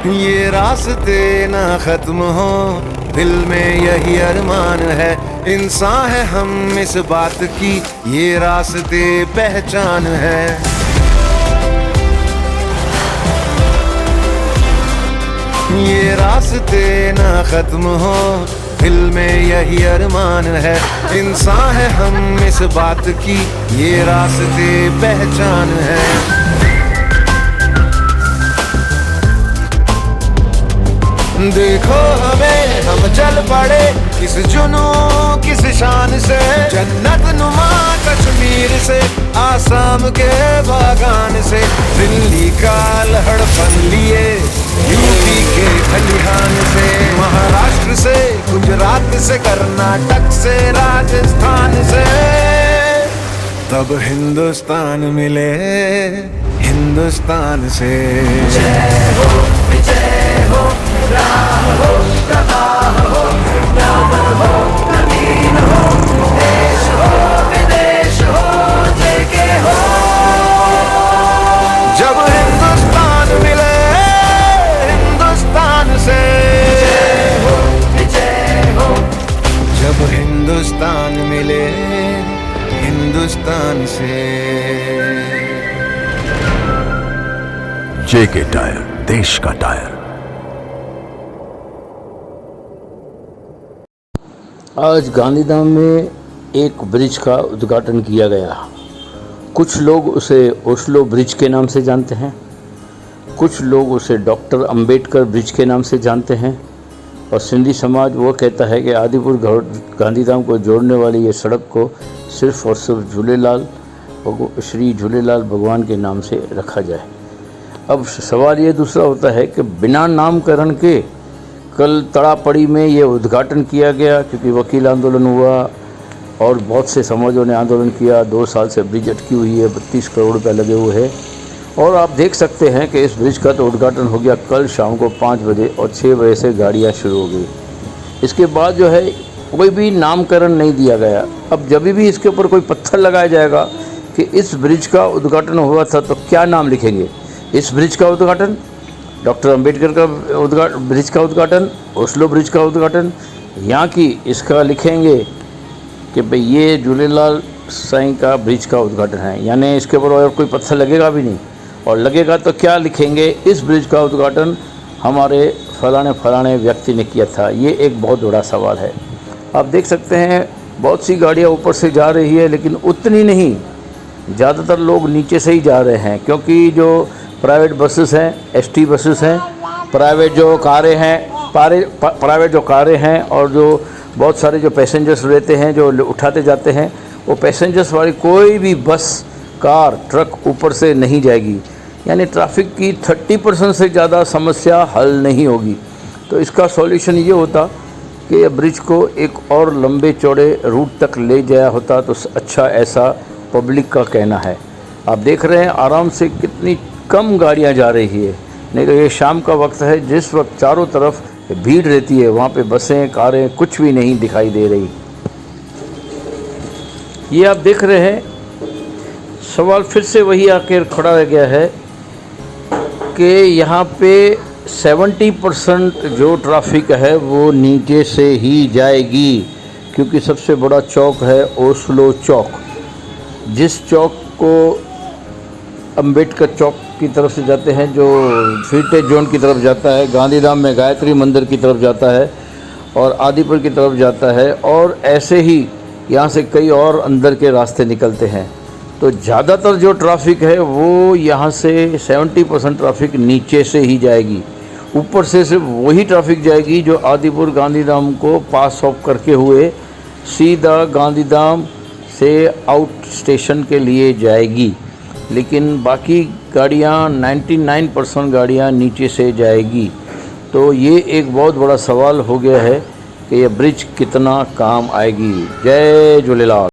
ये रास्ते ना खत्म हो, दिल में यही अरमान है। इंसान है हम इस बात की, ये रास्ते पहचान है। ये रास्ते ना खत्म हो, दिल में यही अरमान है। इंसान है हम इस बात की, ये रास्ते पहचान है। देखो हमें, हम चल पड़े किस जुनू किस शान से। जन्नत नुमा कश्मीर से, आसाम के बागान से। दिल्ली का लहड़पन लिए यूपी के खलिहान से। महाराष्ट्र से, गुजरात से, कर्नाटक से, राजस्थान से। तब हिंदुस्तान मिले हिंदुस्तान से। जय हो विजय हो, राम हो प्रवाह हो, राम हो नवीन हो, देश हो विदेश हो, जय के हो। जब हिंदुस्तान मिले हिंदुस्तान से। जय हो विजय हो। जब हिंदुस्तान मिले हिंदुस्तान से। जेके टायर, देश का टायर। आज गांधीधाम में एक ब्रिज का उद्घाटन किया गया। कुछ लोग उसे ओस्लो ब्रिज के नाम से जानते हैं, कुछ लोग उसे डॉक्टर अंबेडकर ब्रिज के नाम से जानते हैं, और सिंधी समाज वो कहता है कि आदिपुर गांधीधाम को जोड़ने वाली ये सड़क को सिर्फ और सिर्फ श्री झूलेलाल भगवान के नाम से रखा जाए। अब सवाल ये दूसरा होता है कि बिना नामकरण के कल तड़ापड़ी में ये उद्घाटन किया गया, क्योंकि वकील आंदोलन हुआ और बहुत से समाजों ने आंदोलन किया। 2 साल से ब्रिज अटकी हुई है, 32 करोड़ रुपये लगे हुए हैं। और आप देख सकते हैं कि इस ब्रिज का तो उद्घाटन हो गया कल शाम को 5 बजे, और 6 बजे से गाड़ियाँ शुरू हो गई। इसके बाद जो है कोई भी नामकरण नहीं दिया गया। अब जब भी इसके ऊपर कोई पत्थर लगाया जाएगा कि इस ब्रिज का उद्घाटन हुआ था, तो क्या नाम लिखेंगे? इस ब्रिज का उद्घाटन, डॉक्टर अंबेडकर का ब्रिज का उद्घाटन, ओस्लो ब्रिज का उद्घाटन, यहाँ की इसका लिखेंगे कि भाई ये झूलेलाल साईं का ब्रिज का उद्घाटन है, यानी इसके ऊपर और कोई पत्थर लगेगा भी नहीं। और लगेगा तो क्या लिखेंगे? इस ब्रिज का उद्घाटन हमारे फलाने व्यक्ति ने किया था। ये एक बहुत बड़ा सवाल है। आप देख सकते हैं बहुत सी गाड़ियाँ ऊपर से जा रही है, लेकिन उतनी नहीं, ज़्यादातर लोग नीचे से ही जा रहे हैं, क्योंकि जो प्राइवेट बसेस हैं, एसटी बसेस हैं, प्राइवेट जो कारें हैं और जो बहुत सारे जो पैसेंजर्स रहते हैं जो उठाते जाते हैं, वो पैसेंजर्स वाली कोई भी बस, कार, ट्रक ऊपर से नहीं जाएगी। यानी ट्रैफिक की 30% से ज़्यादा समस्या हल नहीं होगी। तो इसका सॉल्यूशन ये होता कि ये ब्रिज को एक और लंबे चौड़े रूट तक ले जाया होता तो अच्छा, ऐसा पब्लिक का कहना है। आप देख रहे हैं आराम से कितनी कम गाड़ियां जा रही है। नहीं तो ये शाम का वक्त है, जिस वक्त चारों तरफ भीड़ रहती है, वहाँ पे बसें, कारें कुछ भी नहीं दिखाई दे रही। ये आप देख रहे हैं, सवाल फिर से वही आकर खड़ा रह गया है कि यहाँ पे 70% जो ट्रैफिक है वो नीचे से ही जाएगी, क्योंकि सबसे बड़ा चौक है ओस्लो चौक। जिस चौक को अंबेडकर चौक की तरफ से जाते हैं, जो फीटे जोन की तरफ जाता है, गांधीधाम में गायत्री मंदिर की तरफ जाता है और आदिपुर की तरफ जाता है, और ऐसे ही यहाँ से कई और अंदर के रास्ते निकलते हैं। तो ज़्यादातर जो ट्रैफिक है वो यहाँ से 70% ट्रैफिक नीचे से ही जाएगी। ऊपर से सिर्फ वही ट्रैफिक जाएगी जो आदिपुर गांधीधाम को पास ऑफ करके हुए सीधा गांधीधाम से आउट स्टेशन के लिए जाएगी। लेकिन बाकी गाड़ियाँ 99% गाड़ियाँ नीचे से जाएगी। तो ये एक बहुत बड़ा सवाल हो गया है कि यह ब्रिज कितना काम आएगी। जय झूलेलाल।